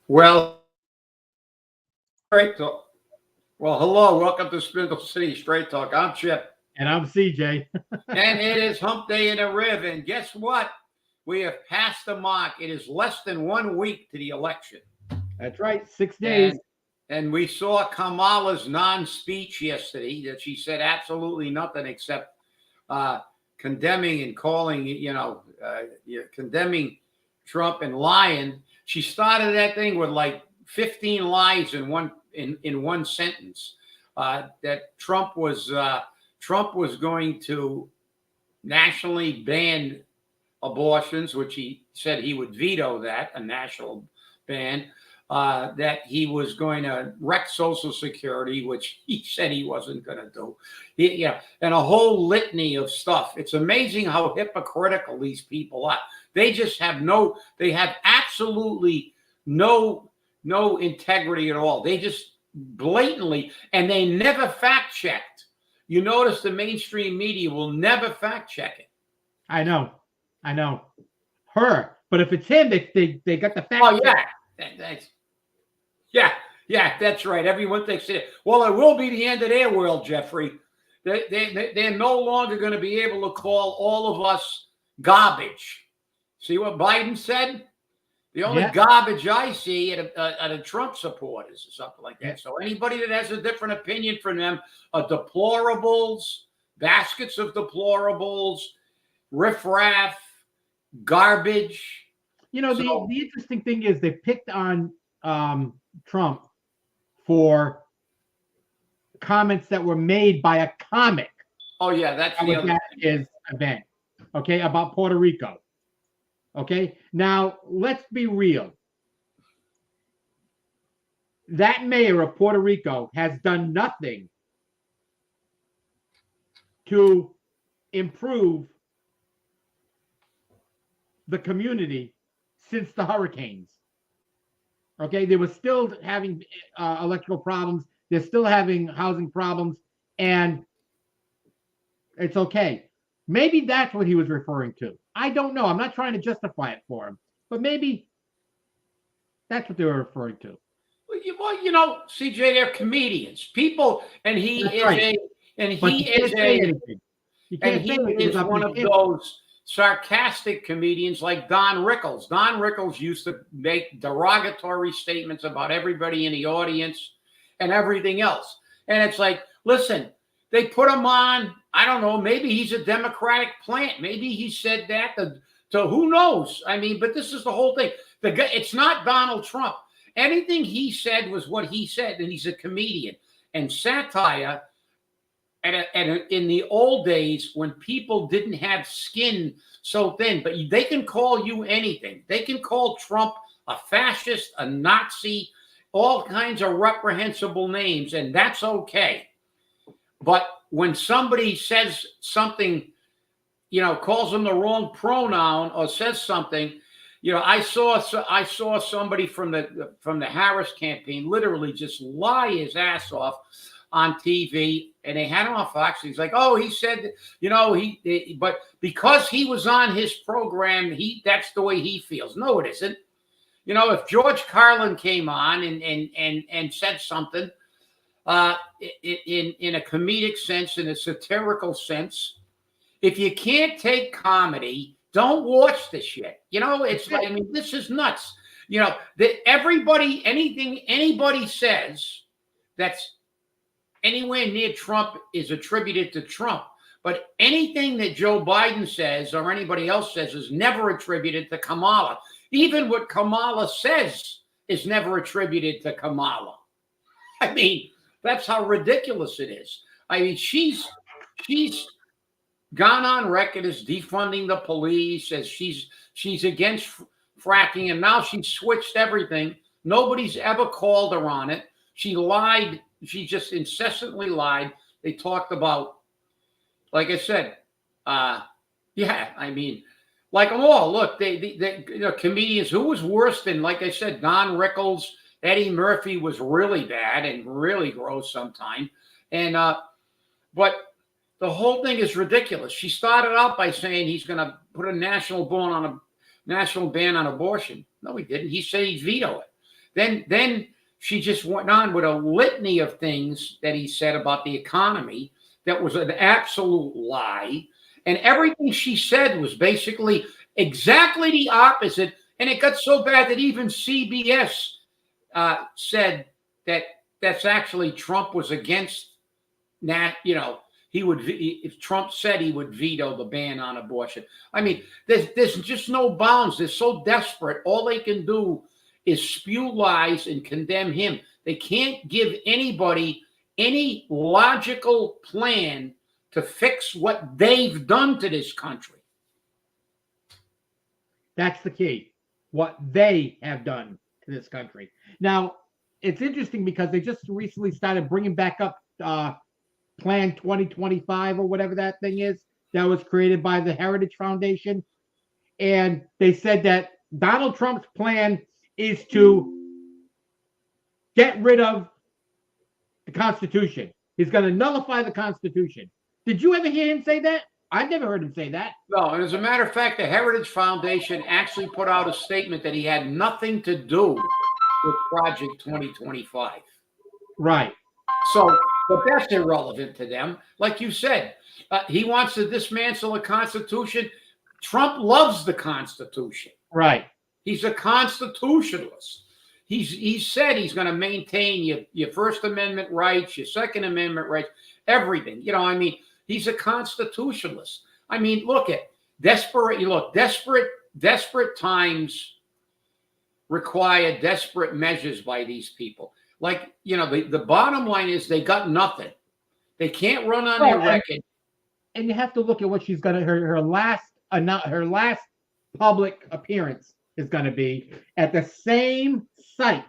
Well, straight talk. Well, hello, welcome to Spindle City Straight Talk. I'm Chip, And I'm CJ. and it is Hump Day in the Riv. And guess what? We have passed the mark. It is less than 1 week to the election, That's right. 6 days. and we saw Kamala's non-speech yesterday that she said absolutely nothing except condemning and calling, condemning Trump and lying. She started that thing with like 15 lies in one sentence. That Trump was going to nationally ban abortions, which he said he would veto that, a national ban. That he was going to wreck Social Security, which he said he wasn't going to do. And a whole litany of stuff. It's amazing how hypocritical these people are. They just have they have absolutely no integrity at all. They just blatantly, and they never fact checked. You notice the mainstream media will never fact check it. I know. Her. But if it's him, they got the fact. Oh, yeah. That's right. Everyone thinks it. Well, it will be the end of their world, Jeffrey. They're no longer going to be able to call all of us garbage. See what Biden said? The only garbage I see are the Trump supporters or something like that. So anybody that has a different opinion from them are deplorables, baskets of deplorables, riffraff, garbage. The interesting thing is they picked on Trump for comments that were made by a comic. Oh, yeah, that's the other his event, okay, about Puerto Rico. Okay, now let's be real. That mayor of Puerto Rico has done nothing to improve the community since the hurricanes. Okay, they were still having electrical problems. They're still having housing problems, and it's okay. Maybe that's what he was referring to. I don't know. I'm not trying to justify it for him, but maybe that's what they were referring to. Well, CJ, they're comedians, people, and he is one of those sarcastic comedians like Don Rickles. Don Rickles used to make derogatory statements about everybody in the audience and everything else. And it's like, listen, they put him on. I don't know. Maybe he's a Democratic plant. Maybe he said that to who knows? I mean, but this is the whole thing. It's not Donald Trump. Anything he said was what he said, and he's a comedian. And satire, in the old days when people didn't have skin so thin, but they can call you anything. They can call Trump a fascist, a Nazi, all kinds of reprehensible names, and that's okay. But when somebody says something, calls them the wrong pronoun or says something, I saw somebody from the Harris campaign literally just lie his ass off on TV, and they had him on Fox. He's like, "Oh, he said, but because he was on his program, that's the way he feels." No, it isn't. If George Carlin came on and said something in a comedic sense, in a satirical sense, if you can't take comedy, don't watch the shit. It's like, this is nuts. That anything anybody says that's anywhere near Trump is attributed to Trump. But anything that Joe Biden says or anybody else says is never attributed to Kamala. Even what Kamala says is never attributed to Kamala. I mean, that's how ridiculous it is. I mean, she's gone on record as defunding the police, as she's against fracking, and now she's switched everything. Nobody's ever called her on it. She lied. She just incessantly lied. They talked about, like I said, like them all. Look, they comedians. Who was worse than, like I said, Don Rickles? Eddie Murphy was really bad and really gross sometimes. And but the whole thing is ridiculous. She started out by saying he's going to put a national ban on abortion. No, he didn't. He said he'd veto it. Then she just went on with a litany of things that he said about the economy that was an absolute lie. And everything she said was basically exactly the opposite. And it got so bad that even CBS said that that's actually Trump was against if Trump said he would veto the ban on abortion. I mean, there's just no bounds. They're so desperate. All they can do is spew lies and condemn him. They can't give anybody any logical plan to fix what they've done to this country. That's the key. What they have done to this country. Now, it's interesting because they just recently started bringing back up Plan 2025 or whatever that thing is that was created by the Heritage Foundation. And they said that Donald Trump's plan is to get rid of the Constitution. He's going to nullify the Constitution. Did you ever hear him say that? I've never heard him say that. No, and as a matter of fact, the Heritage Foundation actually put out a statement that he had nothing to do with Project 2025. Right. So, but that's irrelevant to them. Like you said, he wants to dismantle the Constitution. Trump loves the Constitution. Right. He's a constitutionalist. He said he's going to maintain your First Amendment rights, your Second Amendment rights, everything. He's a constitutionalist. I mean, look at desperate times require desperate measures by these people. Like, the bottom line is they got nothing. They can't run on their record. And you have to look at what she's going to, her last public appearance is going to be at the same site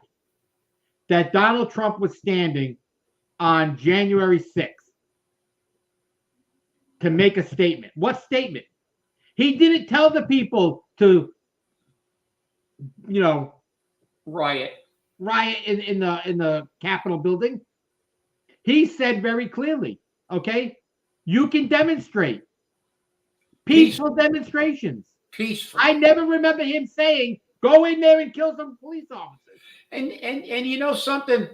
that Donald Trump was standing on January 6th to make a statement. What statement? He didn't tell the people to, riot in the Capitol building. He said very clearly, okay, you can demonstrate. Peaceful demonstrations. Peaceful. I never remember him saying, go in there and kill some police officers. And you know something?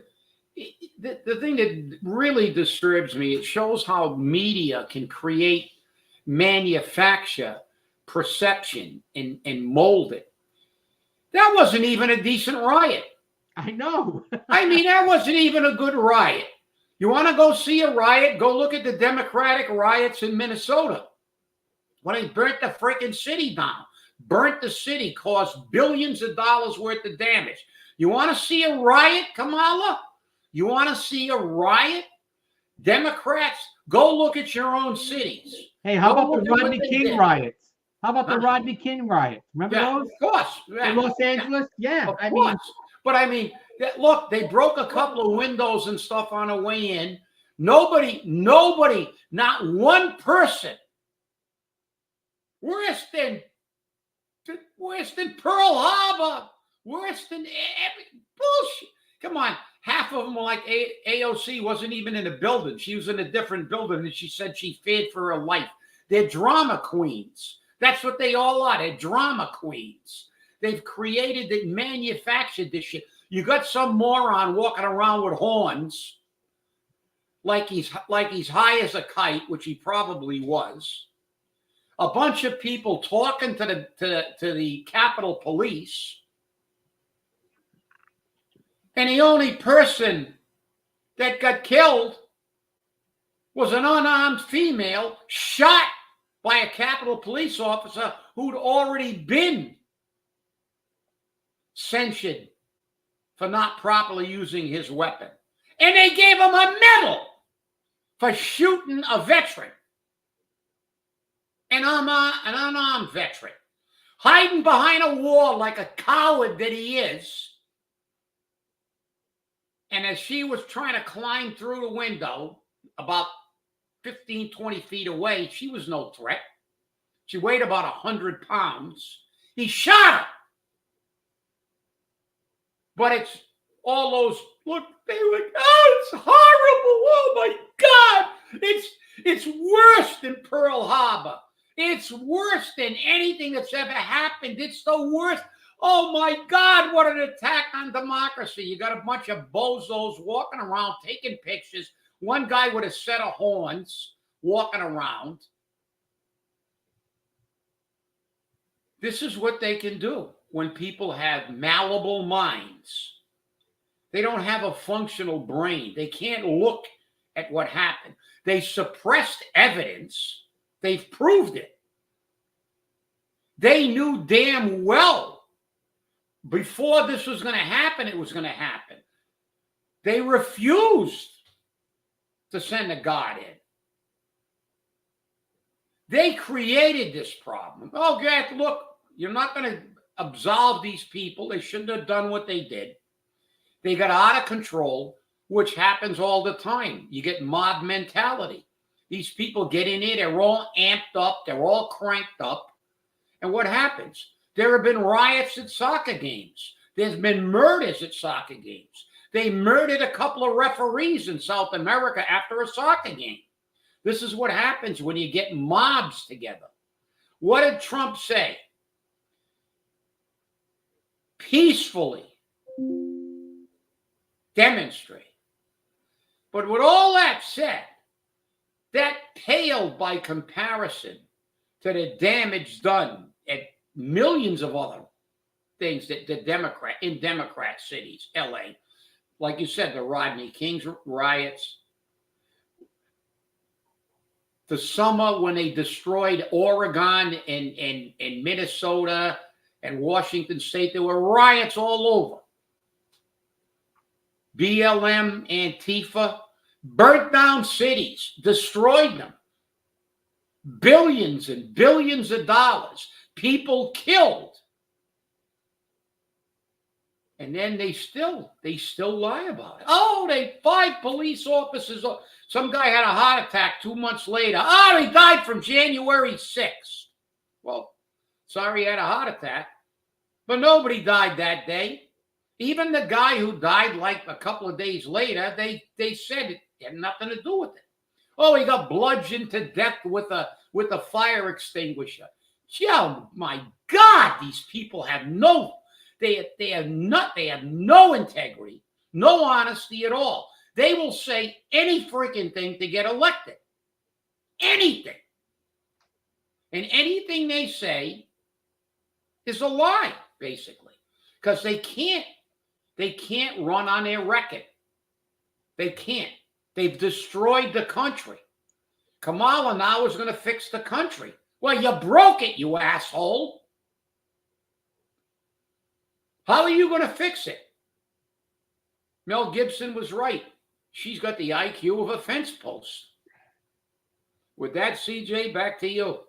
The thing that really disturbs me, it shows how media can manufacture perception and mold it. That wasn't even a decent riot. I know. That wasn't even a good riot. You want to go see a riot? Go look at the Democratic riots in Minnesota. When they burnt the freaking city down. Burnt the city, caused billions of dollars worth of damage. You want to see a riot, Kamala? You want to see a riot? Democrats, go look at your own cities. Hey, how about the Rodney King riots? How about the Rodney King riots? Remember those? Of course. Yeah. In Los Angeles? Yeah. Of course. But look, they broke a couple of windows and stuff on the way in. Nobody, not one person, worse than Pearl Harbor, worse than bullshit. Come on. Half of them were like AOC wasn't even in a building. She was in a different building, and she said she feared for her life. They're drama queens. That's what they all are. They're drama queens. They've manufactured this shit. You got some moron walking around with horns, like he's high as a kite, which he probably was. A bunch of people talking to the Capitol Police. And the only person that got killed was an unarmed female shot by a Capitol Police officer who'd already been censured for not properly using his weapon. And they gave him a medal for shooting a veteran, an unarmed veteran, hiding behind a wall like a coward that he is. And as she was trying to climb through the window, about 15, 20 feet away, she was no threat. She weighed about 100 pounds. He shot her. But it's all those, look, they were like, oh, it's horrible. Oh, my God. It's worse than Pearl Harbor. It's worse than anything that's ever happened. It's the worst. Oh my God, what an attack on democracy. You got a bunch of bozos walking around taking pictures. One guy with a set of horns walking around. This is what they can do when people have malleable minds. They don't have a functional brain. They can't look at what happened. They suppressed evidence. They've proved it. They knew damn well before this was going to happen, it was going to happen. They refused to send a guard in. They created this problem. Oh, God, look, you're not going to absolve these people. They shouldn't have done what they did. They got out of control, which happens all the time. You get mob mentality. These people get in there, they're all amped up, they're all cranked up. And what happens? There have been riots at soccer games. There's been murders at soccer games. They murdered a couple of referees in South America after a soccer game. This is what happens when you get mobs together. What did Trump say? Peacefully demonstrate. But with all that said, that paled by comparison to the damage done at millions of other things that in Democrat cities, LA, like you said, the Rodney King's riots, the summer when they destroyed Oregon and Minnesota and Washington State, there were riots all over. BLM, Antifa, burnt down cities, destroyed them. Billions and billions of dollars. People killed. And then they still lie about it. Oh, 5 police officers. Some guy had a heart attack 2 months later. Oh, he died from January 6th. Well, sorry he had a heart attack. But nobody died that day. Even the guy who died like a couple of days later, they said it had nothing to do with it. Oh, he got bludgeoned to death with a fire extinguisher. Oh my God, these people have no integrity, no honesty at all. They will say any freaking thing to get elected. Anything. And anything they say is a lie, basically. Because they can't run on their record. They can't. They've destroyed the country. Kamala now is going to fix the country. Well, you broke it, you asshole. How are you going to fix it? Mel Gibson was right. She's got the IQ of a fence post. With that, CJ, back to you.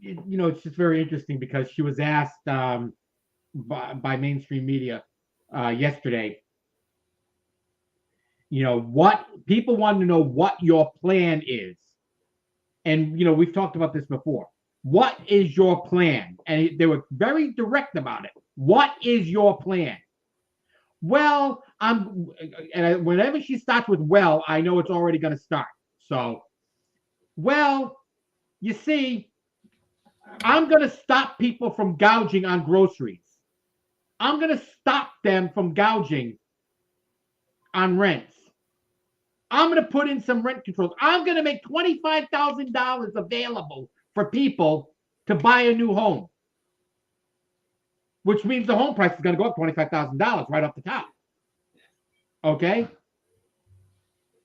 It's just very interesting because she was asked by mainstream media yesterday, what people want to know what your plan is. And, we've talked about this before. What is your plan? And they were very direct about it. What is your plan? Well, whenever she starts with well, I know it's already going to start. So, well, you see, I'm going to stop people from gouging on groceries. I'm going to stop them from gouging on rents. I'm going to put in some rent controls. I'm going to make $25,000 available for people to buy a new home, which means the home price is going to go up $25,000 right off the top. Okay?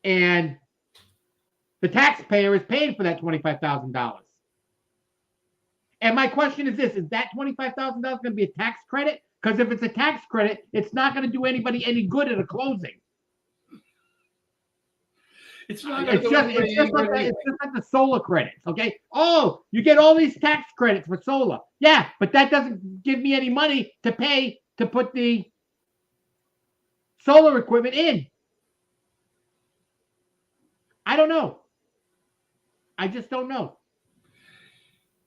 And the taxpayer is paying for that $25,000. And my question is this, is that $25,000 going to be a tax credit? Because if it's a tax credit, it's not going to do anybody any good at a closing. It's just like the solar credits, okay? Oh, you get all these tax credits for solar. Yeah, but that doesn't give me any money to pay to put the solar equipment in. I don't know. I just don't know.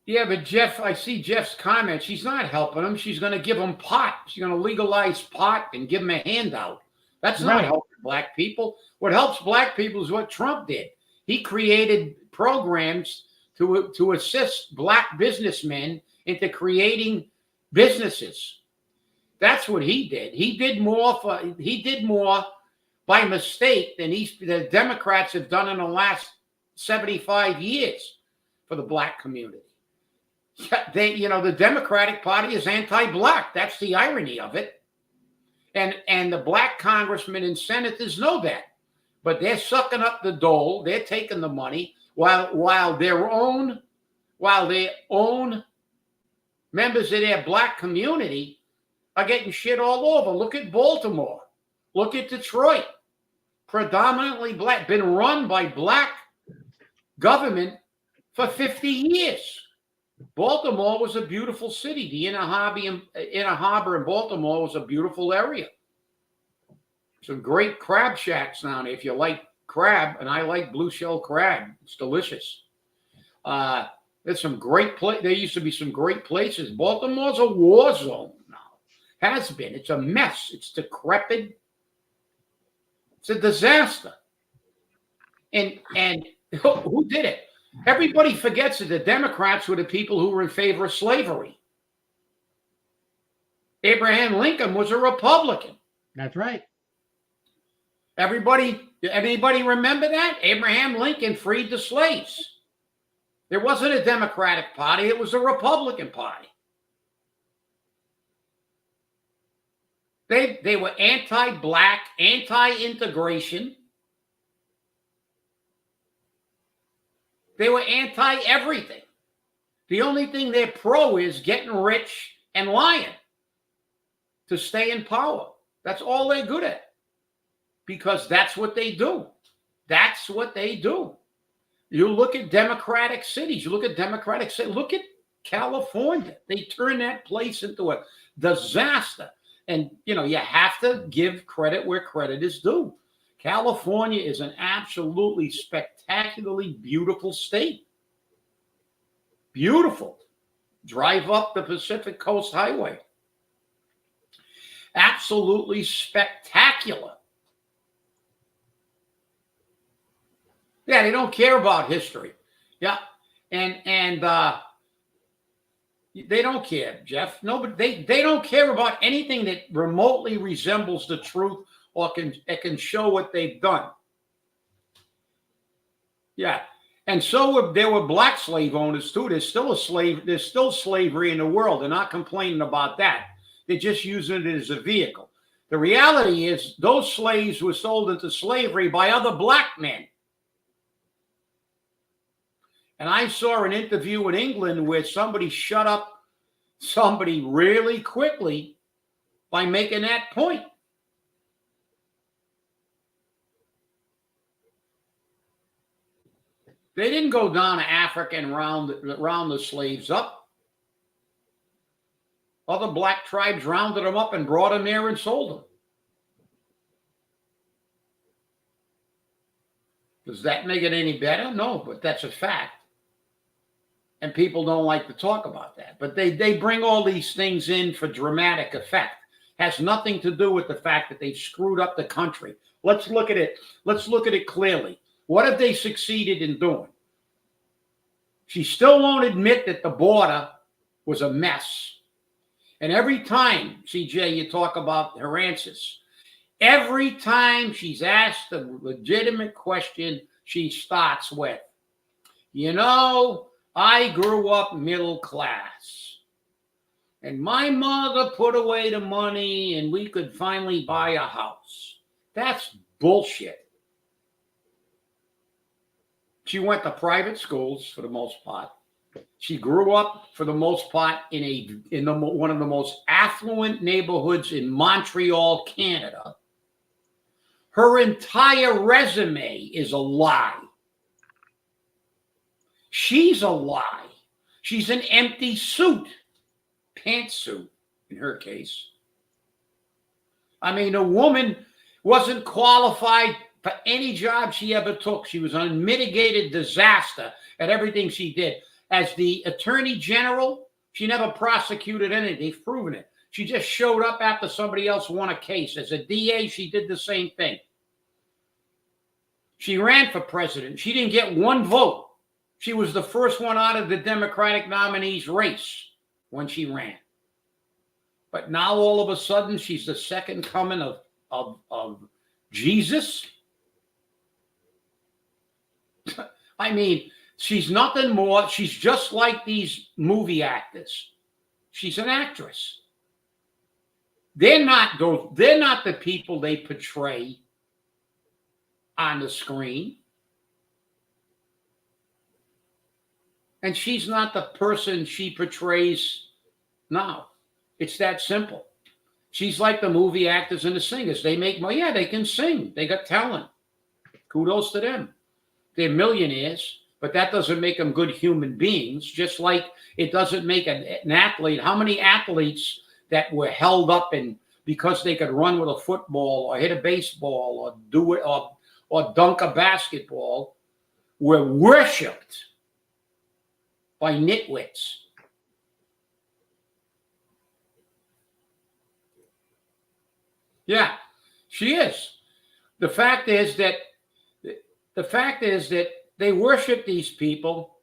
Yeah, but Jeff, I see Jeff's comment. She's not helping him. She's going to give him pot. She's going to legalize pot and give him a handout. That's not helping black people. What helps black people is what Trump did. He created programs to assist black businessmen into creating businesses. That's what he did. He did more by mistake than the Democrats have done in the last 75 years for the black community. The Democratic Party is anti-black. That's the irony of it. And the black congressmen and senators know that. But they're sucking up the dole. They're taking the money while their own members of their black community are getting shit all over. Look at Baltimore. Look at Detroit. Predominantly black, been run by black government for 50 years. Baltimore was a beautiful city. The inner harbor in Baltimore was a beautiful area. Some great crab shacks down there if you like crab, and I like blue shell crab. It's delicious. There's some great there used to be some great places. Baltimore's a war zone now. Has been. It's a mess. It's decrepit. It's a disaster. And who did it? Everybody forgets that the Democrats were the people who were in favor of slavery. Abraham Lincoln was a Republican. That's right. Anybody remember that? Abraham Lincoln freed the slaves. There wasn't a Democratic Party. It was a Republican Party. They were anti-black, anti-integration. They were anti-everything. The only thing they're pro is getting rich and lying to stay in power. That's all they're good at. Because that's what they do. That's what they do. You look at democratic cities. Look at California. They turned that place into a disaster. And, you have to give credit where credit is due. California is an absolutely spectacularly beautiful state. Beautiful. Drive up the Pacific Coast Highway. Absolutely spectacular. Yeah, they don't care about history. Yeah, and they don't care, Jeff. No, but they don't care about anything that remotely resembles the truth or can show what they've done. Yeah, and so there were black slave owners too. There's still slavery in the world. They're not complaining about that. They're just using it as a vehicle. The reality is those slaves were sold into slavery by other black men. And I saw an interview in England where somebody shut up somebody really quickly by making that point. They didn't go down to Africa and round the slaves up. Other black tribes rounded them up and brought them there and sold them. Does that make it any better? No, but that's a fact. And people don't like to talk about that. But they bring all these things in for dramatic effect. Has nothing to do with the fact that they've screwed up the country. Let's look at it. Let's look at it clearly. What have they succeeded in doing? She still won't admit that the border was a mess. And every time, CJ, you talk about her answers, every time she's asked a legitimate question, she starts with, I grew up middle class. And my mother put away the money and we could finally buy a house. That's bullshit. She went to private schools for the most part. She grew up for the most part in one of the most affluent neighborhoods in Montreal, Canada. Her entire resume is a lie. She's a lie. She's an empty suit, pantsuit in her case. I mean, a woman wasn't qualified for any job she ever took. She was an unmitigated disaster at everything she did. As the attorney general, she never prosecuted anything. They've proven it. She just showed up after somebody else won a case. As a DA, she did the same thing. She ran for president. She didn't get one vote. She was the first one out of the Democratic nominee's race when she ran. But now all of a sudden she's the second coming of Jesus. I mean, she's nothing more. She's just like these movie actors. She's an actress. They're not the people they portray on the screen. And she's not the person she portrays now. It's that simple. She's like the movie actors and the singers. They make money. Yeah, they can sing. They got talent. Kudos to them. They're millionaires, but that doesn't make them good human beings, just like it doesn't make an athlete. How many athletes that were held up because they could run with a football or hit a baseball or do it or dunk a basketball were worshipped by nitwits? Yeah, she is. The fact is that they worship these people,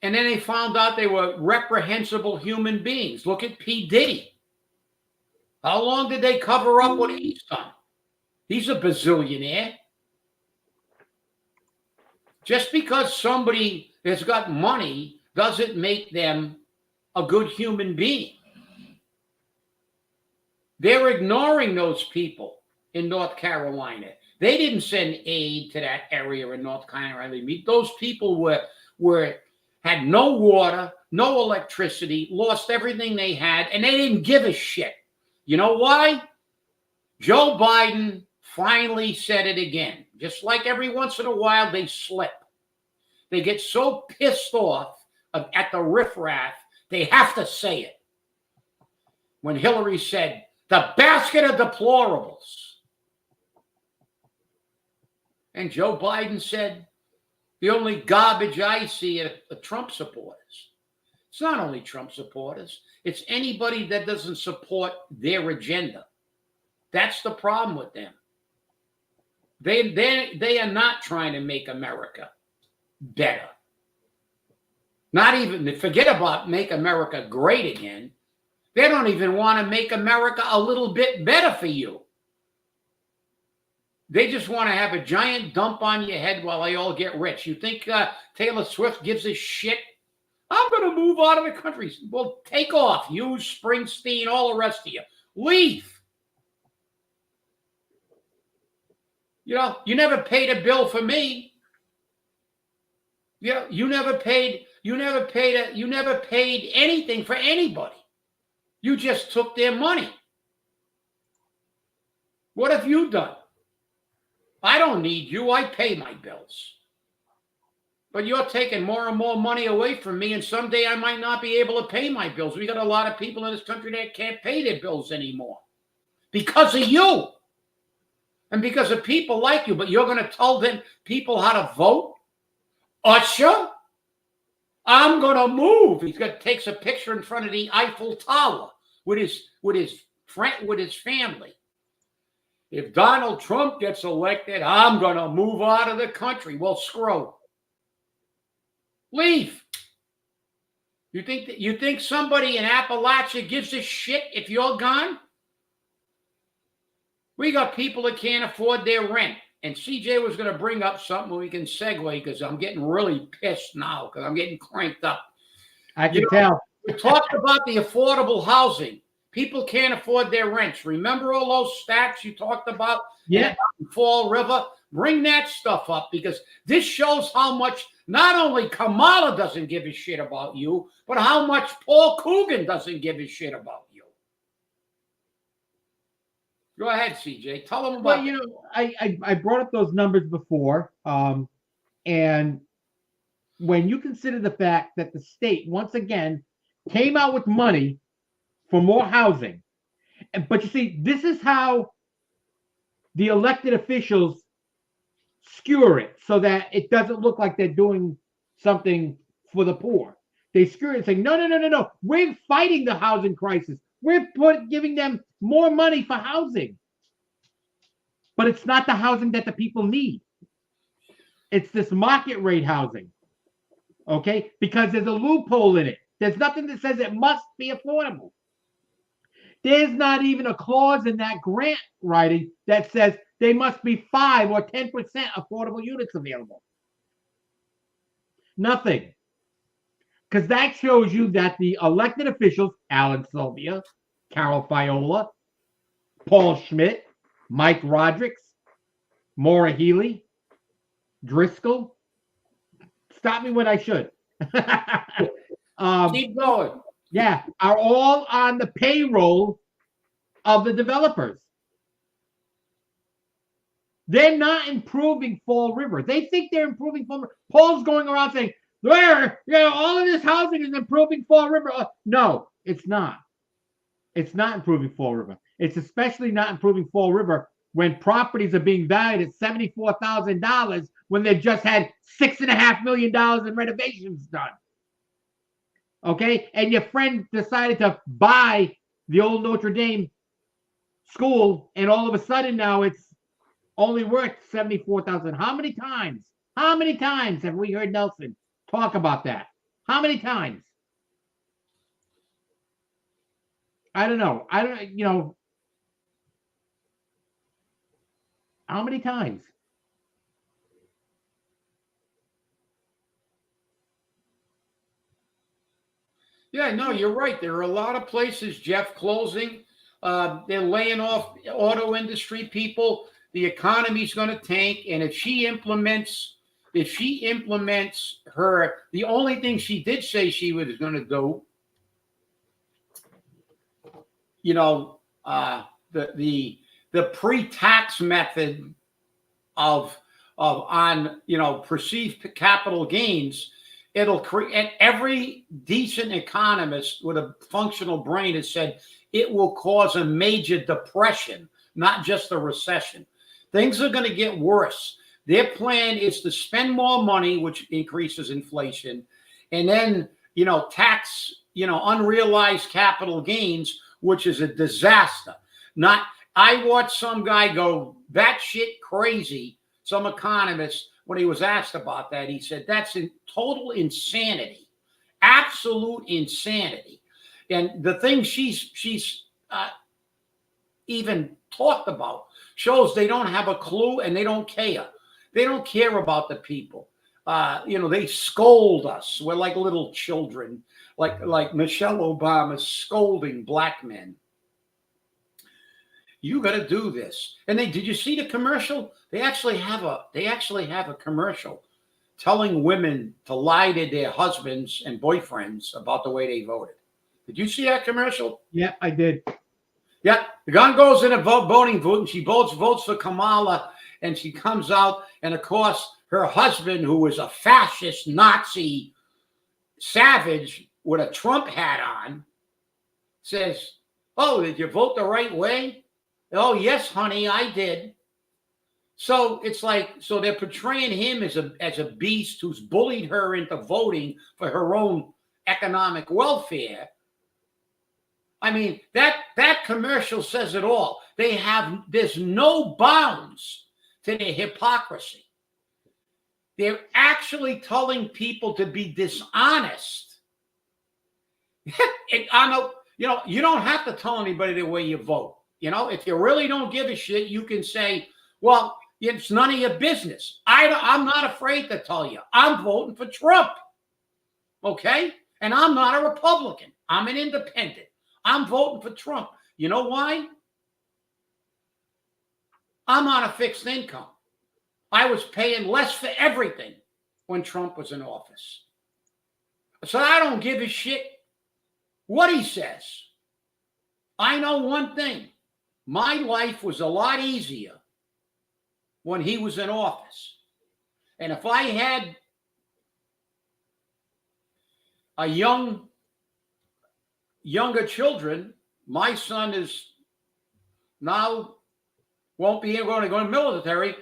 and then they found out they were reprehensible human beings. Look at P. Diddy. How long did they cover up what he's done? He's a bazillionaire. Just because somebody has got money doesn't make them a good human being. They're ignoring those people in North Carolina. They didn't send aid to that area in North Carolina. Those people had no water, no electricity, lost everything they had, and they didn't give a shit. You know why? Joe Biden finally said it again. Just like every once in a while they slip. They get so pissed off at the riffraff, they have to say it. When Hillary said, the basket of deplorables. And Joe Biden said, the only garbage I see are Trump supporters. It's not only Trump supporters. It's anybody that doesn't support their agenda. That's the problem with them. They are not trying to make America better. Not even, forget about make America great again. They don't even want to make America a little bit better for you. They just want to have a giant dump on your head while they all get rich. You think Taylor Swift gives a shit? I'm going to move out of the country. Well, take off. You, Springsteen, all the rest of you. Leave. You know, you never paid a bill for me. You never paid anything for anybody. You just took their money. What have you done? I don't need you. I pay my bills. But you're taking more and more money away from me, and someday I might not be able to pay my bills. We got a lot of people in this country that can't pay their bills anymore because of you and because of people like you. But you're going to tell them people how to vote? Usher? I'm going to move. Takes a picture in front of the Eiffel Tower with his family. If Donald Trump gets elected, I'm going to move out of the country. Well, screw. Leave. You think somebody in Appalachia gives a shit if you're gone? We got people that can't afford their rent. And CJ was going to bring up something we can segue because I'm getting really pissed now because I'm getting cranked up. I can tell. We talked about the affordable housing. People can't afford their rents. Remember all those stats you talked about? Yeah. In Fall River? Bring that stuff up because this shows how much not only Kamala doesn't give a shit about you, but how much Paul Coogan doesn't give a shit about you. Go ahead, CJ. Tell them about. Well, I brought up those numbers before, and when you consider the fact that the state once again came out with money for more housing, but you see, this is how the elected officials skewer it so that it doesn't look like they're doing something for the poor. They skewer it saying, no, we're fighting the housing crisis. We're giving them more money for housing. But it's not the housing that the people need. It's this market rate housing. Okay? Because there's a loophole in it. There's nothing that says it must be affordable. There's not even a clause in that grant writing that says they must be 5 or 10% affordable units available. Nothing. Because that shows you that the elected officials, Alan Sylvia, Carol Fiola, Paul Schmidt, Mike Rodrigues, Maura Healey, Driscoll, stop me when I should. Keep going. Yeah, are all on the payroll of the developers. They're not improving Fall River. They think they're improving Fall River. Paul's going around saying, all of this housing is improving Fall River. No, it's not. It's not improving Fall River. It's especially not improving Fall River when properties are being valued at $74,000 when they've just had $6.5 million in renovations done. Okay, and your friend decided to buy the old Notre Dame school, and all of a sudden now it's only worth $74,000. How many times? How many times have we heard Nelson talk about that? How many times? I don't know. How many times? Yeah, no, you're right. There are a lot of places, Jeff, closing. They're laying off auto industry people. The economy's going to tank. And if she implements her, the only thing she did say she was going to do, the pre-tax method of on perceived capital gains, it'll create. And every decent economist with a functional brain has said it will cause a major depression, not just a recession. Things are going to get worse. Their plan is to spend more money, which increases inflation, and then tax unrealized capital gains, which is a disaster. I watched some guy go batshit crazy. Some economist, when he was asked about that, he said that's total insanity, absolute insanity. And the thing she's even talked about shows they don't have a clue and they don't care. They don't care about the people. They scold us. We're like little children, like Michelle Obama scolding black men. You got to do this. And did you see the commercial? They actually have a commercial telling women to lie to their husbands and boyfriends about the way they voted. Did you see that commercial? Yeah, I did. Yeah, the gun goes in a voting booth and she votes for Kamala, and she comes out, and of course her husband, who was a fascist Nazi savage with a Trump hat on, says, "Oh, did you vote the right way?" "Oh, yes, honey, I did." So it's like, so they're portraying him as a beast who's bullied her into voting for her own economic welfare. I mean, that commercial says it all. There's no bounds to their hypocrisy. They're actually telling people to be dishonest. You don't have to tell anybody the way you vote. If you really don't give a shit, you can say, well, it's none of your business. I'm not afraid to tell you. I'm voting for Trump. Okay? And I'm not a Republican. I'm an independent. I'm voting for Trump. You know why? I'm on a fixed income. I was paying less for everything when Trump was in office. So I don't give a shit what he says. I know one thing. My life was a lot easier when he was in office. And if I had younger children, my son is now won't be going to go to the military.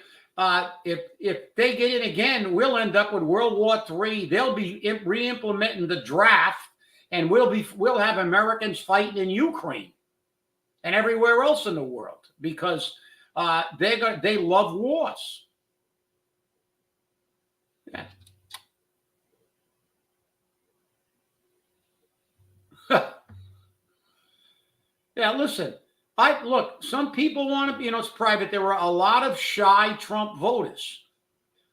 If they get in again, we'll end up with World War III. They'll be re-implementing the draft, and we'll have Americans fighting in Ukraine and everywhere else in the world because they love wars. Yeah. Yeah, listen. Look, some people want to, it's private. There were a lot of shy Trump voters.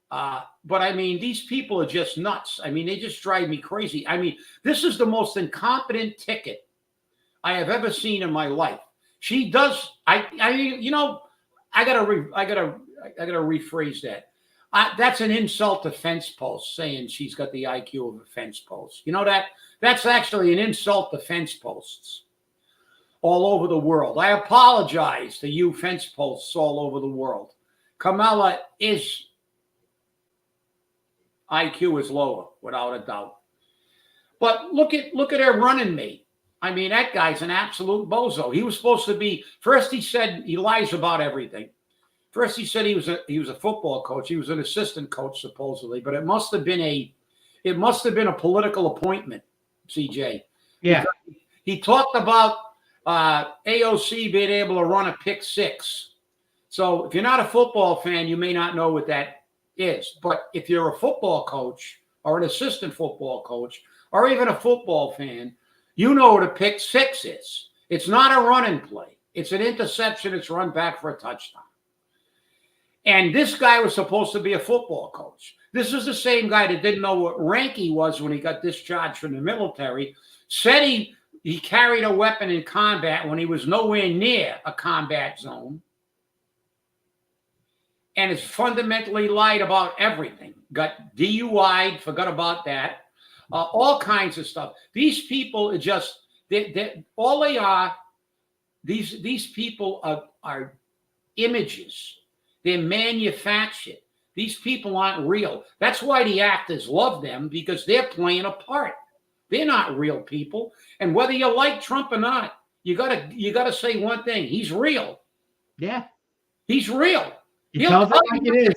But I mean, these people are just nuts. I mean, they just drive me crazy. I mean, this is the most incompetent ticket I have ever seen in my life. She does. I gotta rephrase that. That's an insult to fence posts, saying she's got the IQ of a fence post. You know that? That's actually an insult to fence posts all over the world. I apologize to you fence posts all over the world. Kamala is IQ is lower, without a doubt. But look at her running mate. I mean, that guy's an absolute bozo. He was supposed to be. First, he said he lies about everything. First, he said he was a football coach. He was an assistant coach, supposedly, but it must have been a political appointment. CJ. Yeah. He talked about AOC being able to run a pick six. So if you're not a football fan, you may not know what that is. But if you're a football coach or an assistant football coach or even a football fan, you know what a pick six is. It's not a running play. It's an interception. It's run back for a touchdown. And this guy was supposed to be a football coach. This is the same guy that didn't know what rank he was when he got discharged from the military, said he carried a weapon in combat when he was nowhere near a combat zone, and has fundamentally lied about everything. Got DUI'd, forgot about that. All kinds of stuff. These people are just, all they are, these people are images. They're manufactured. These people aren't real. That's why the actors love them, because they're playing a part. They're not real people. And whether you like Trump or not, you gotta say one thing: he's real. Yeah, he's real. He tells it like it is.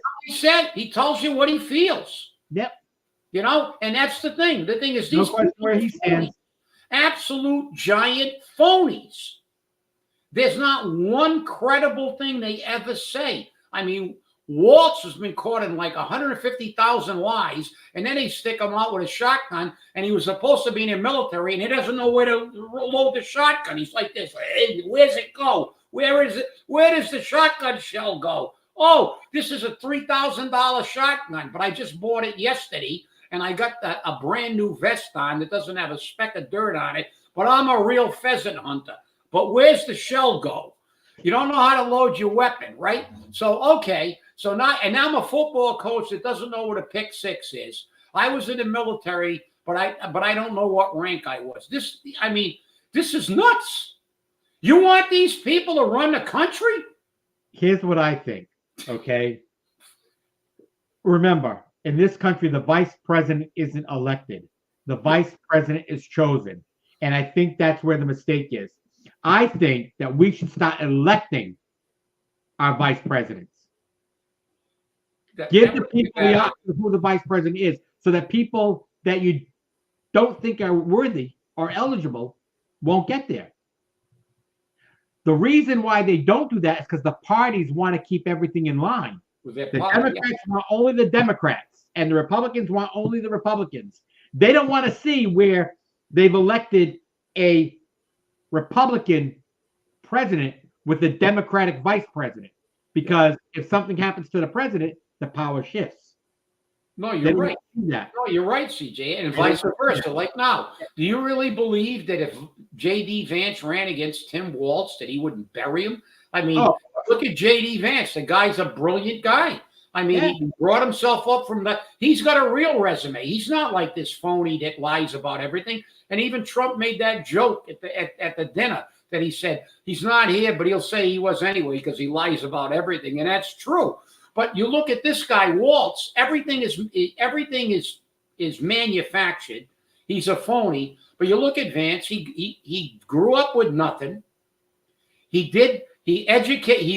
He tells you what he feels. Yep. And that's the thing. The thing is, these no question where he stands. Absolute giant phonies. There's not one credible thing they ever say. I mean, Waltz has been caught in like 150,000 lies, and then they stick him out with a shotgun, and he was supposed to be in the military, and he doesn't know where to load the shotgun. He's like this. Hey, where's it go? Where is it? Where does the shotgun shell go? Oh, this is a $3,000 shotgun, but I just bought it yesterday, and I got a brand new vest on that doesn't have a speck of dirt on it, but I'm a real pheasant hunter. But where's the shell go? You don't know how to load your weapon, right? So, okay. So now I'm a football coach that doesn't know what a pick six is. I was in the military, but I don't know what rank I was. This is nuts. You want these people to run the country? Here's what I think, okay? Remember, in this country, the vice president isn't elected. The vice president is chosen. And I think that's where the mistake is. I think that we should start electing our vice presidents. Give the people the option of who the vice president is, so that people that you don't think are worthy or eligible won't get there. The reason why they don't do that is because the parties want to keep everything in line. The Democrats want only the Democrats, and the Republicans want only the Republicans. They don't want to see where they've elected a Republican president with a Democratic vice president, because if something happens to the president, the power shifts. No, you're right. No, you're right, CJ, and vice versa. Like now, do you really believe that if J.D. Vance ran against Tim Walz, that he wouldn't bury him? I mean, look at J.D. Vance. The guy's a brilliant guy. I mean, he brought himself up from that. He's got a real resume. He's not like this phony that lies about everything. And even Trump made that joke at the dinner that he said he's not here, but he'll say he was anyway because he lies about everything, and that's true. But you look at this guy, Waltz. Everything is manufactured. He's a phony. But you look at Vance. He grew up with nothing. He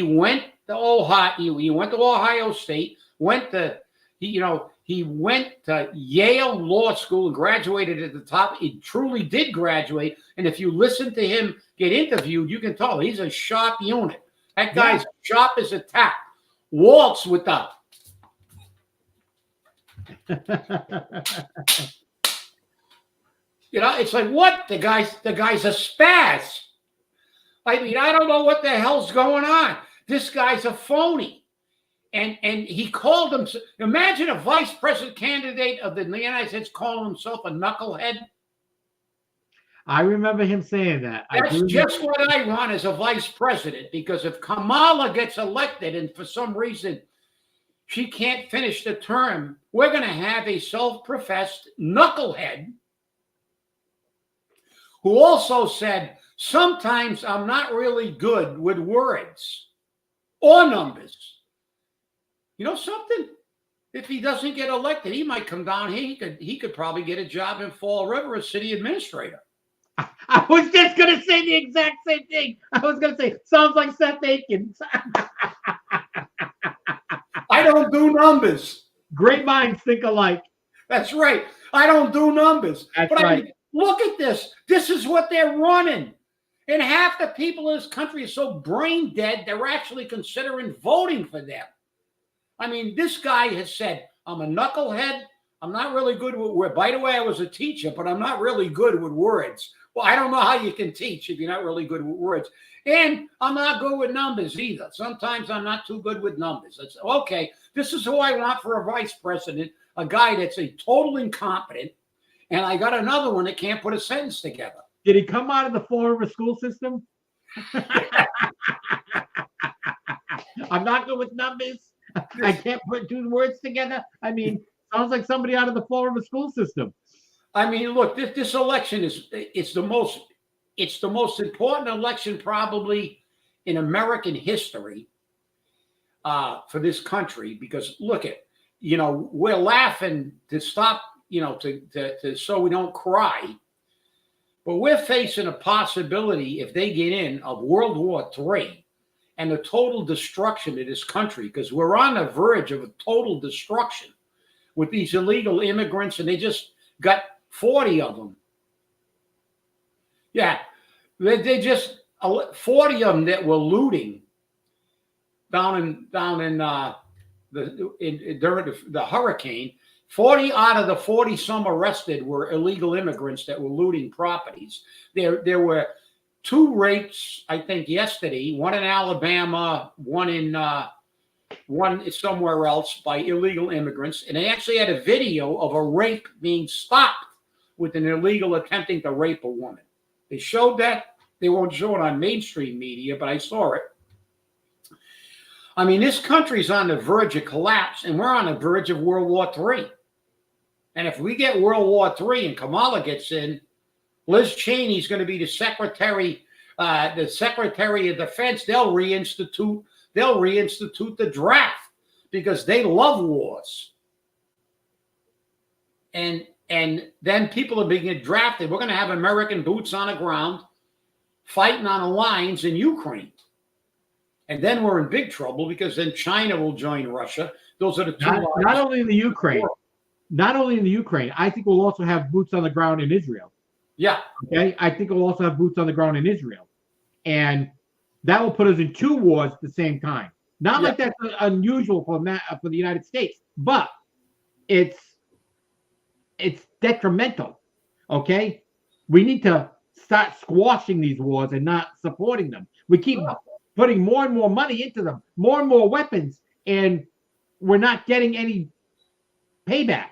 went to Ohio. He went to Ohio State. He went to Yale Law School and graduated at the top. He truly did graduate. And if you listen to him get interviewed, you can tell he's a sharp unit. That guy's sharp as a tack. Waltz with the it's like, what? The guy's a spaz. I mean, I don't know what the hell's going on. This guy's a phony. And he called himself, imagine a vice president candidate of the United States calling himself a knucklehead. I remember him saying that. That's just what I want as a vice president, because if Kamala gets elected and for some reason she can't finish the term, we're going to have a self-professed knucklehead who also said, sometimes I'm not really good with words or numbers. You know something? If he doesn't get elected, he might come down here. He could probably get a job in Fall River as city administrator. I was just going to say the exact same thing. I was going to say, sounds like Seth Akins. I don't do numbers. Great minds think alike. That's right. I don't do numbers. That's but right. I mean, look at this. This is what they're running. And half the people in this country are so brain dead, they're actually considering voting for them. I mean, this guy has said, I'm a knucklehead. I'm not really good with words. By the way, I was a teacher, but I'm not really good with words. Well, I don't know how you can teach if you're not really good with words. And I'm not good with numbers either. Sometimes I'm not too good with numbers. It's okay. This is who I want for a vice president, a guy that's a total incompetent. And I got another one that can't put a sentence together. Did he come out of the Fall River school system? I'm not good with numbers. I can't put two words together. I mean, sounds like somebody out of the Fall River school system. I mean, look, this election it's the most important election probably in American history for this country, because look at, we're laughing to stop, to so we don't cry, but we're facing a possibility, if they get in, of World War III and the total destruction of this country, because we're on the verge of a total destruction with these illegal immigrants, and they just got 40 of them. Yeah, they just 40 of them that were looting down in during the hurricane. 40 out of the 40 some arrested were illegal immigrants that were looting properties. There were 2 rapes, I think, yesterday. One in Alabama, one somewhere else by illegal immigrants, and they actually had a video of a rape being stopped with an illegal attempting to rape a woman. They showed that. They won't show it on mainstream media, but I saw it. I mean, this country's on the verge of collapse, and we're on the verge of World War III. And if we get World War III and Kamala gets in, Liz Cheney's going to be the Secretary of Defense. They'll reinstitute the draft because they love wars. And then people are being drafted. We're going to have American boots on the ground fighting on the lines in Ukraine. And then we're in big trouble, because then China will join Russia. Those are the two. Not only in the Ukraine. Not only in the Ukraine. I think we'll also have boots on the ground in Israel. Yeah. Okay. I think we'll also have boots on the ground in Israel. And that will put us in 2 wars at the same time. Not like that's unusual for the United States, but it's detrimental. Okay. We need to start squashing these wars and not supporting them. We keep putting more and more money into them, more and more weapons, and we're not getting any payback.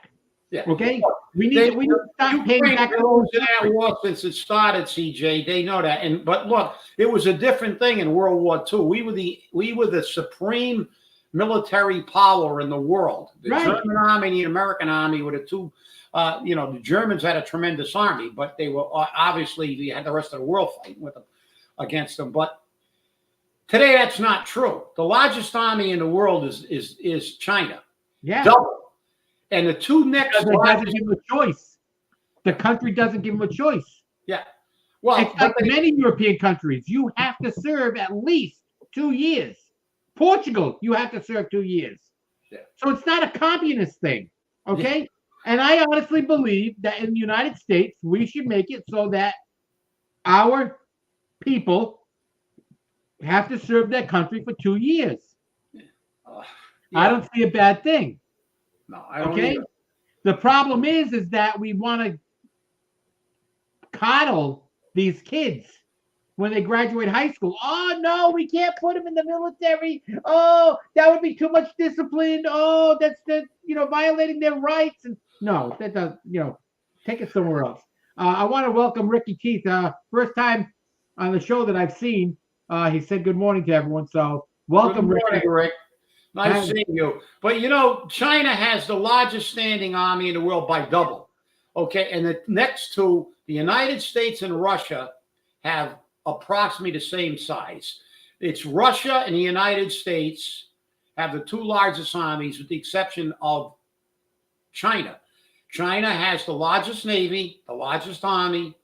Yeah. Okay. We need to start paying back in that war since it started, CJ. They know that. But look, it was a different thing in World War II. We were the supreme military power in the world. The German army and the American army were the two. The Germans had a tremendous army, but they were obviously, they had the rest of the world fighting with them, against them. But today, that's not true. The largest army in the world is China. Yeah. Double. And the 2 next doesn't give them a choice. The country doesn't give them a choice. Yeah. Well, it's like many European countries. You have to serve at least 2 years. Portugal, you have to serve 2 years. Yeah. So it's not a communist thing. Okay. Yeah. And I honestly believe that in the United States, we should make it so that our people have to serve their country for 2 years. I don't see a bad thing. No, I don't. Okay. The problem is that we want to coddle these kids when they graduate high school. Oh, no, we can't put them in the military. Oh, that would be too much discipline. Oh, that's violating their rights. And no, that does, take it somewhere else. I want to welcome Ricky Keith. First time on the show that I've seen. He said good morning to everyone. So welcome, good morning, Ricky. Rick. Nice seeing you. But China has the largest standing army in the world by double. Okay, and the next two, the United States and Russia, have approximately the same size. It's Russia and the United States have the two largest armies, with the exception of China. China has the largest navy, the largest army,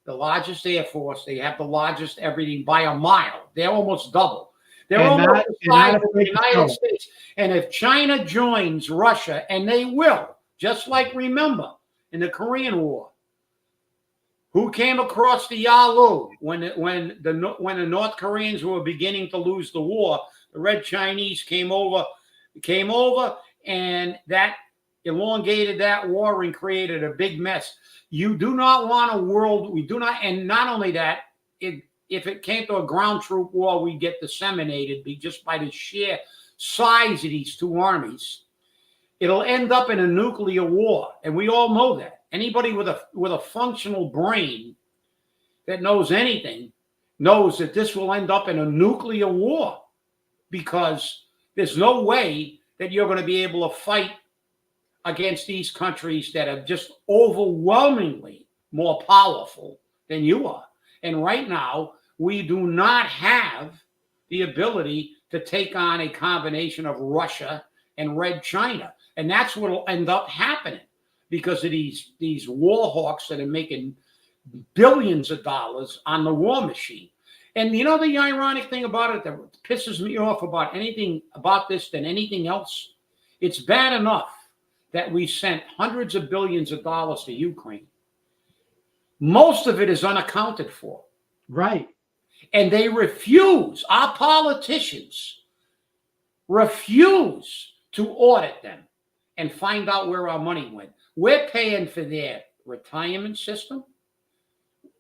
the largest air force. They have the largest everything by a mile. They're almost double. They're almost the size of the United States. And if China joins Russia, and they will, just like, remember, in the Korean War, who came across the Yalu when the North Koreans were beginning to lose the war? The Red Chinese came over, and that elongated that war and created a big mess. You do not want a world. We do not, and not only that, if it came to a ground troop war, we get disseminated just by the sheer size of these two armies. It'll end up in a nuclear war, and we all know that. Anybody with a functional brain that knows anything knows that this will end up in a nuclear war, because there's no way that you're going to be able to fight against these countries that are just overwhelmingly more powerful than you are. And right now, we do not have the ability to take on a combination of Russia and Red China. And that's what will end up happening because of these war hawks that are making billions of dollars on the war machine. And the ironic thing about it that pisses me off about anything about this than anything else, it's bad enough that we sent hundreds of billions of dollars to Ukraine. Most of it is unaccounted for. Right. And they refuse, our politicians refuse to audit them and find out where our money went. We're paying for their retirement system.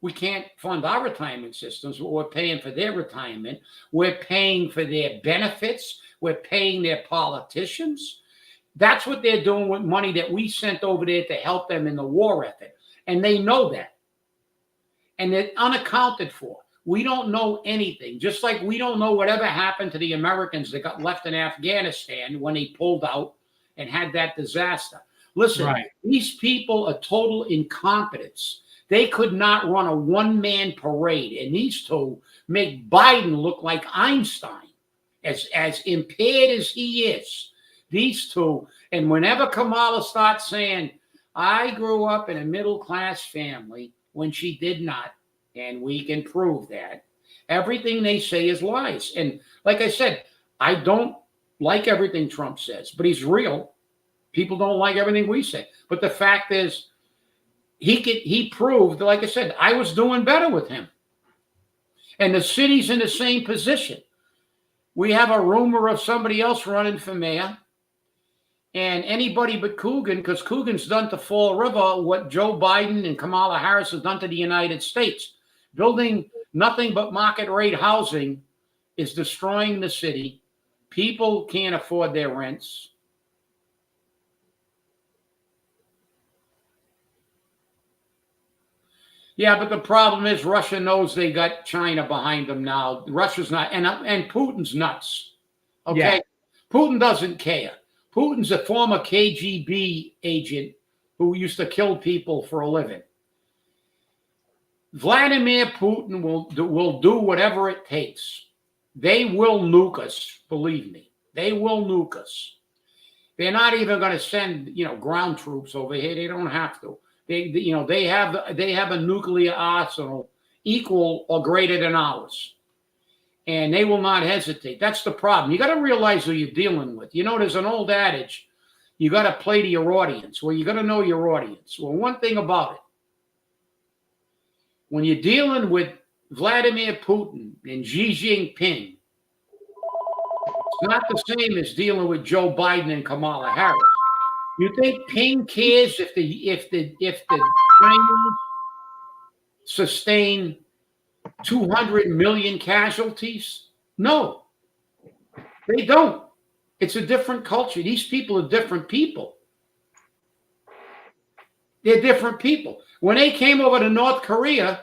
We can't fund our retirement systems, but we're paying for their retirement. We're paying for their benefits. We're paying their politicians. That's what they're doing with money that we sent over there to help them in the war effort. And they know that. And they're unaccounted for. We don't know anything. Just like we don't know whatever happened to the Americans that got left in Afghanistan when they pulled out and had that disaster. Listen, These people are total incompetence. They could not run a one-man parade. And these two make Biden look like Einstein, as impaired as he is. These two, and whenever Kamala starts saying, I grew up in a middle-class family, when she did not, and we can prove that, everything they say is lies. And like I said, I don't like everything Trump says, but he's real. People don't like everything we say. But the fact is, he proved, like I said, I was doing better with him. And the city's in the same position. We have a rumor of somebody else running for mayor. And anybody but Coogan, because Coogan's done to Fall River what Joe Biden and Kamala Harris have done to the United States. Building nothing but market rate housing is destroying the city. People can't afford their rents. Yeah, but the problem is Russia knows they got China behind them now. Russia's not, and Putin's nuts. Okay? Yeah. Putin doesn't care. Putin's a former KGB agent who used to kill people for a living. Vladimir Putin will do whatever it takes. They will nuke us, believe me. They will nuke us. They're not even going to send, ground troops over here. They don't have to. They have a nuclear arsenal equal or greater than ours. And they will not hesitate. That's the problem. You got to realize who you're dealing with. There's an old adage, you got to play to your audience. Well, you got to know your audience. Well, one thing about it, when you're dealing with Vladimir Putin and Xi Jinping, it's not the same as dealing with Joe Biden and Kamala Harris. You think Ping cares if the Chinese sustain 200 million casualties? No, they don't. It's a different culture. These people are different people. They're different people. When they came over to North Korea,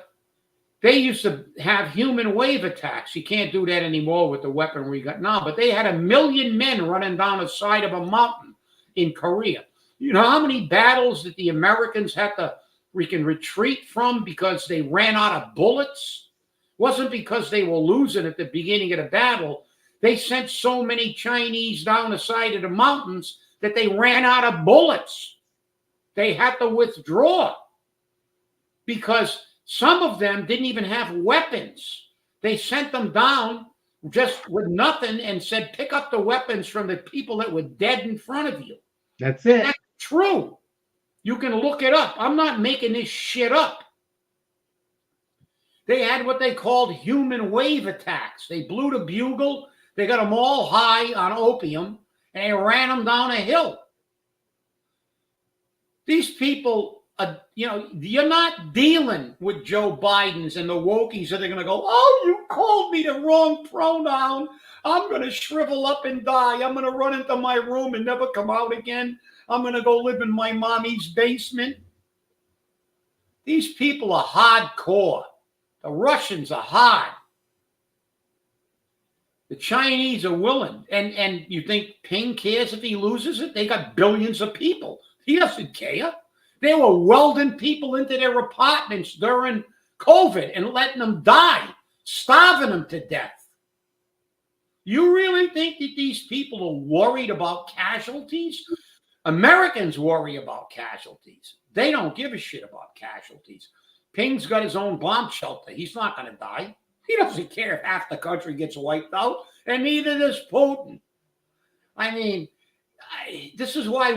they used to have human wave attacks. You can't do that anymore with the weaponry we got now. But they had 1 million men running down the side of a mountain in Korea. You know how many battles that the Americans had to retreat from because they ran out of bullets? It wasn't because they were losing at the beginning of the battle. They sent so many Chinese down the side of the mountains that they ran out of bullets. They had to withdraw because some of them didn't even have weapons. They sent them down just with nothing and said, pick up the weapons from the people that were dead in front of you. That's it. That's true. You can look it up. I'm not making this shit up. They had what they called human wave attacks. They blew the bugle. They got them all high on opium, and they ran them down a hill. These people, you're not dealing with Joe Biden's and the wokies that are going to go, oh, you called me the wrong pronoun. I'm going to shrivel up and die. I'm going to run into my room and never come out again. I'm going to go live in my mommy's basement. These people are hardcore. The Russians are hard. The Chinese are willing. And you think Ping cares if he loses it? They got billions of people. He doesn't care. They were welding people into their apartments during COVID and letting them die, starving them to death. You really think that these people are worried about casualties? Americans worry about casualties. They don't give a shit about casualties. Ping's got his own bomb shelter. He's not going to die. He doesn't care if half the country gets wiped out, and neither does Putin. I mean, this is why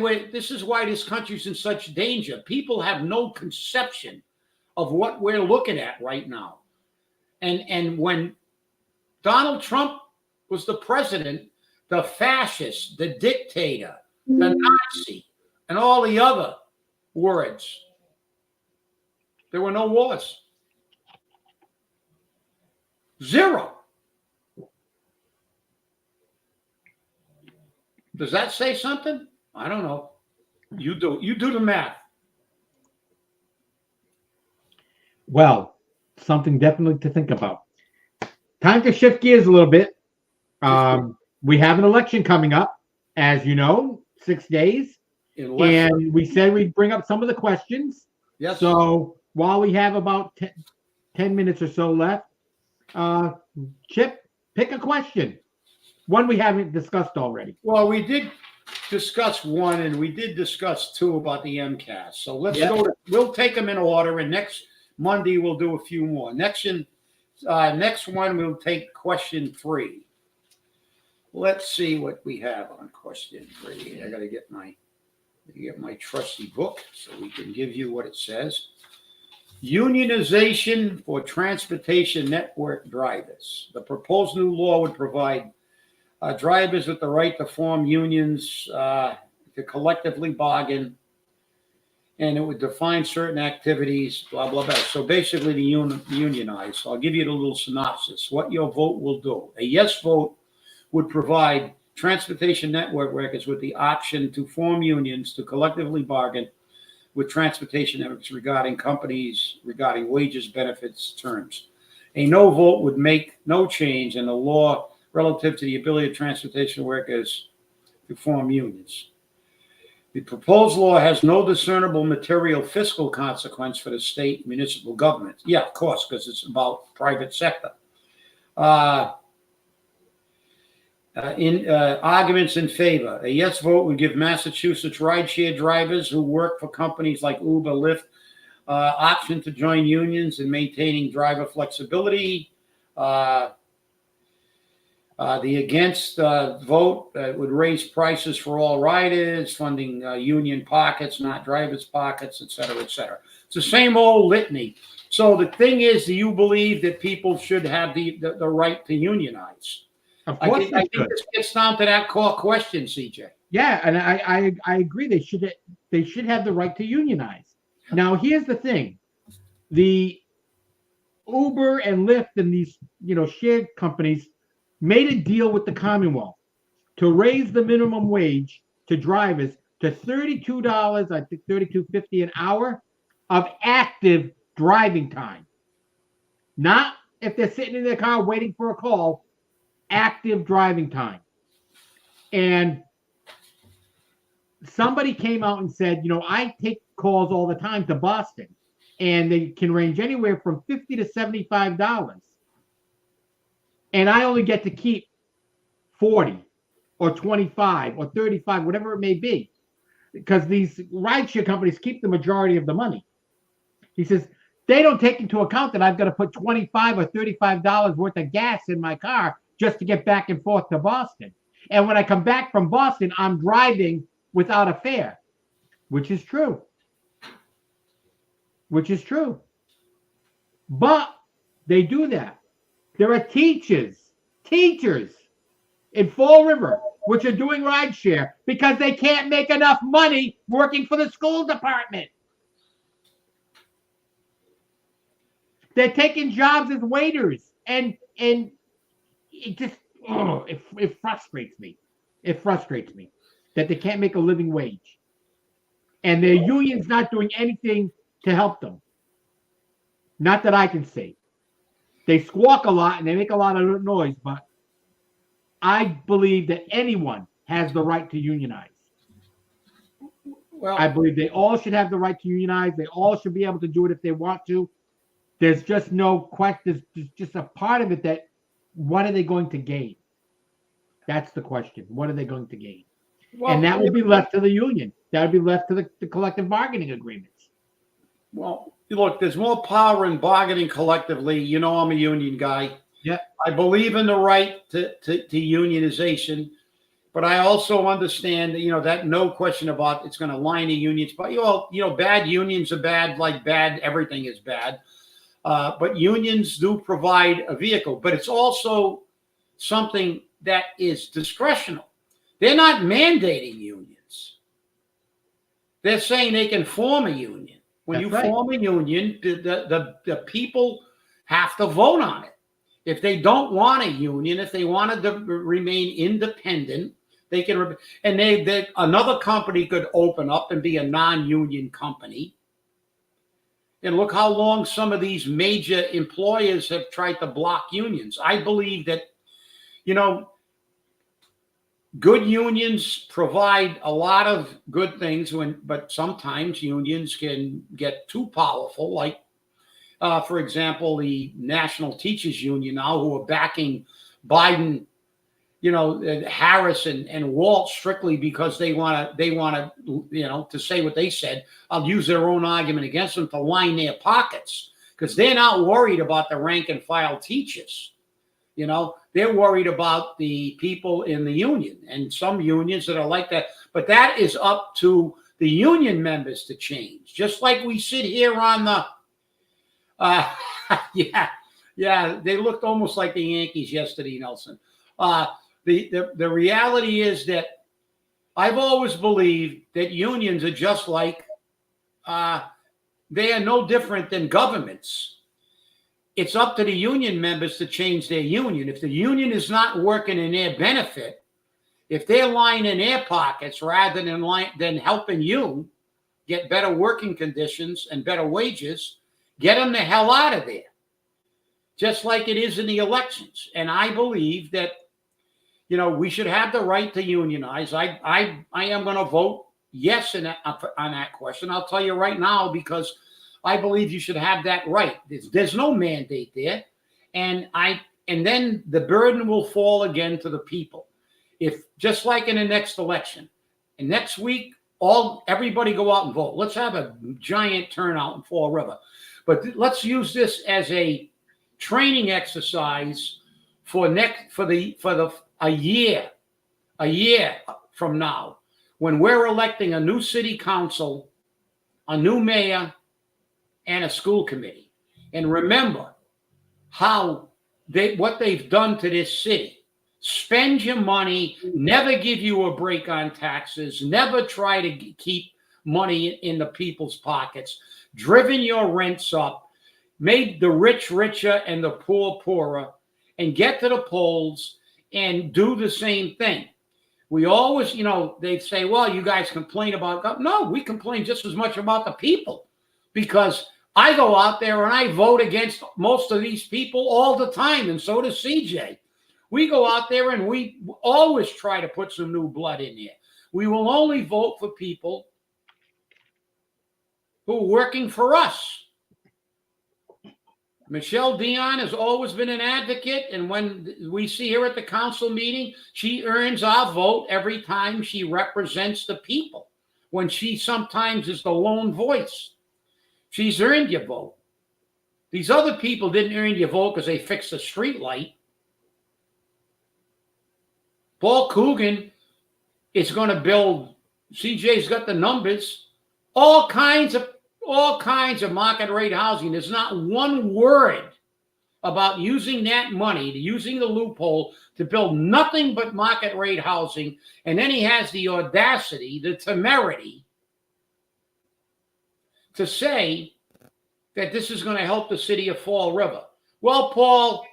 this country's in such danger. People have no conception of what we're looking at right now. And when Donald Trump was the president, the fascist, the dictator, the Nazi, and all the other words, there were no wars. Zero. Does that say something? I don't know. You do the math. Well, something definitely to think about. Time to shift gears a little bit. We have an election coming up, as you know, 6 days. And we said we'd bring up some of the questions. Yes. So while we have about 10 minutes or so left, Chip, pick a question. One we haven't discussed already. Well, we did discuss one, and we did discuss two about the MCAS. So let's go. We'll take them in order, and next Monday we'll do a few more. Next one we'll take question 3. Let's see what we have on question 3. I got to get my trusty book so we can give you what it says. Unionization for transportation network drivers. The proposed new law would provide drivers with the right to form unions to collectively bargain, and it would define certain activities, blah, blah, blah. So basically to unionize. So I'll give you the little synopsis. What your vote will do. A yes vote would provide transportation network workers with the option to form unions to collectively bargain with transportation networks regarding wages, benefits, terms. A no vote would make no change in the law relative to the ability of transportation workers to form unions. The proposed law has no discernible material fiscal consequence for the state and municipal government. Yeah, of course, because it's about private sector. Arguments in favor. A yes vote would give Massachusetts rideshare drivers who work for companies like Uber, Lyft, option to join unions in maintaining driver flexibility. The against vote would raise prices for all riders, funding union pockets, not drivers' pockets, et cetera, et cetera. It's the same old litany. So the thing is, do you believe that people should have the right to unionize? Of course, I think this gets down to that core question, CJ. Yeah, and I agree. They should have the right to unionize. Now, here's the thing: the Uber and Lyft and these, shared companies made a deal with the Commonwealth to raise the minimum wage to drivers to $32, I think $32.50 an hour of active driving time. Not if they're sitting in their car waiting for a call, active driving time. And somebody came out and said, I take calls all the time to Boston, and they can range anywhere from $50 to $75. And I only get to keep 40 or 25 or 35, whatever it may be, because these rideshare companies keep the majority of the money. He says, they don't take into account that I've got to put $25 or $35 worth of gas in my car just to get back and forth to Boston. And when I come back from Boston, I'm driving without a fare, which is true. But they do that. There are teachers in Fall River, which are doing rideshare because they can't make enough money working for the school department. They're taking jobs as waiters, and it just it frustrates me. It frustrates me that they can't make a living wage, and their union's not doing anything to help them. Not that I can see. They squawk a lot and they make a lot of noise, but I believe that anyone has the right to unionize. Well, I believe they all should have the right to unionize. They all should be able to do it if they want to. There's just no question. There's just a part of it that, what are they going to gain? That's the question. What are they going to gain? Well, and that will be left to the union. That would be left to the collective bargaining agreements. Well, look, there's more power in bargaining collectively. I'm a union guy. Yeah. I believe in the right to unionization, but I also understand that, that no question about it's going to line the unions. But, bad unions are bad, like bad, everything is bad. But unions do provide a vehicle, but it's also something that is discretional. They're not mandating unions. They're saying they can form a union. When you form a union, the people have to vote on it. If they don't want a union, if they wanted to remain independent, they can. And another company could open up and be a non-union company. And look how long some of these major employers have tried to block unions. I believe that, good unions provide a lot of good things, but sometimes unions can get too powerful. Like, for example, the National Teachers Union now, who are backing Biden, Harris and Walt strictly because they want to, to say what they said. I'll use their own argument against them to line their pockets because they're not worried about the rank and file teachers. They're worried about the people in the union, and some unions that are like that. But that is up to the union members to change. Just like we sit here on the, they looked almost like the Yankees yesterday, Nelson. The reality is that I've always believed that unions are just like, they are no different than governments. It's up to the union members to change their union. If the union is not working in their benefit, if they're lining their pockets rather than helping you get better working conditions and better wages, get them the hell out of there. Just like it is in the elections. And I believe that, we should have the right to unionize. I am going to vote yes on that question. I'll tell you right now, because I believe you should have that right. There's no mandate there. And then the burden will fall again to the people. If just like in the next election, and next week, everybody go out and vote. Let's have a giant turnout in Fall River. But let's use this as a training exercise for a year from now, when we're electing a new city council, a new mayor, and a school committee. And remember what they've done to this city. Spend your money, never give you a break on taxes, never try to keep money in the people's pockets, driven your rents up, made the rich richer and the poor poorer, and get to the polls and do the same thing. We always, they say, well, you guys complain about God. No, we complain just as much about the people, because I go out there and I vote against most of these people all the time, and so does CJ. We go out there and we always try to put some new blood in there. We will only vote for people who are working for us. Michelle Dion has always been an advocate, and when we see her at the council meeting, she earns our vote every time she represents the people. When she sometimes is the lone voice, she's earned your vote. These other people didn't earn your vote because they fixed the street light. Paul Coogan is going to build. CJ's got the numbers. All kinds of market rate housing. There's not one word about using that money, using the loophole to build nothing but market rate housing. And then he has the audacity, the temerity to say that this is going to help the city of Fall River. Well, Paul,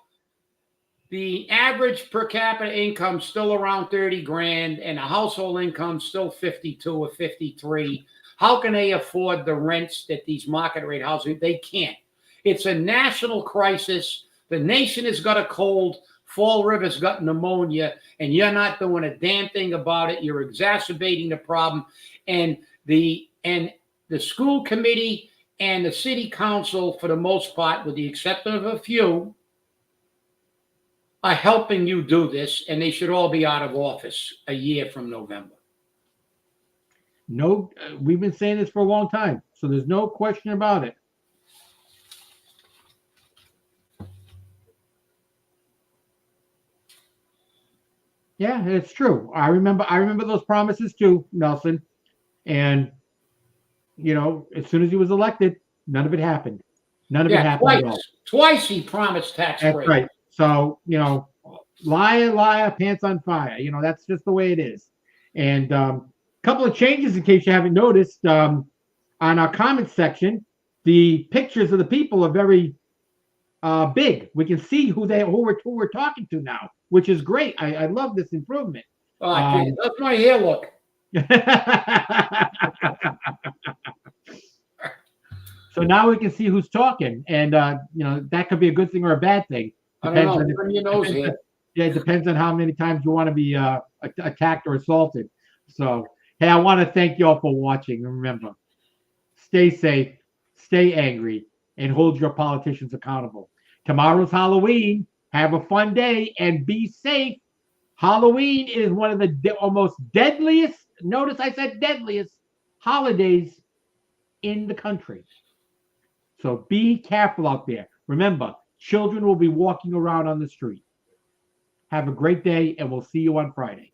the average per capita income still around 30 grand, and the household income still 52 or 53. How can they afford the rents that these market rate housing? They can't. It's a national crisis. The nation has got a cold. Fall River's got pneumonia, and you're not doing a damn thing about it. You're exacerbating the problem. And the school committee and the city council, for the most part, with the exception of a few, are helping you do this, and they should all be out of office a year from November. No, we've been saying this for a long time, so there's no question about it. Yeah, it's true. I remember those promises too, Nelson. And as soon as he was elected, none of it happened. None of it happened at all. Twice he promised tax That's break. right. So, liar, pants on fire. That's just the way it is. And couple of changes in case you haven't noticed. On our comments section, the pictures of the people are very big. We can see who we're talking to now, which is great. I love this improvement. That's my hair look. So now we can see who's talking, and that could be a good thing or a bad thing. Depends on your nose here. Yeah, it depends on how many times you want to be attacked or assaulted. So, hey, I want to thank you all for watching. Remember, stay safe, stay angry, and hold your politicians accountable. Tomorrow's Halloween. Have a fun day and be safe. Halloween is one of the almost deadliest, notice I said deadliest, holidays in the country. So be careful out there. Remember, children will be walking around on the street. Have a great day, and we'll see you on Friday.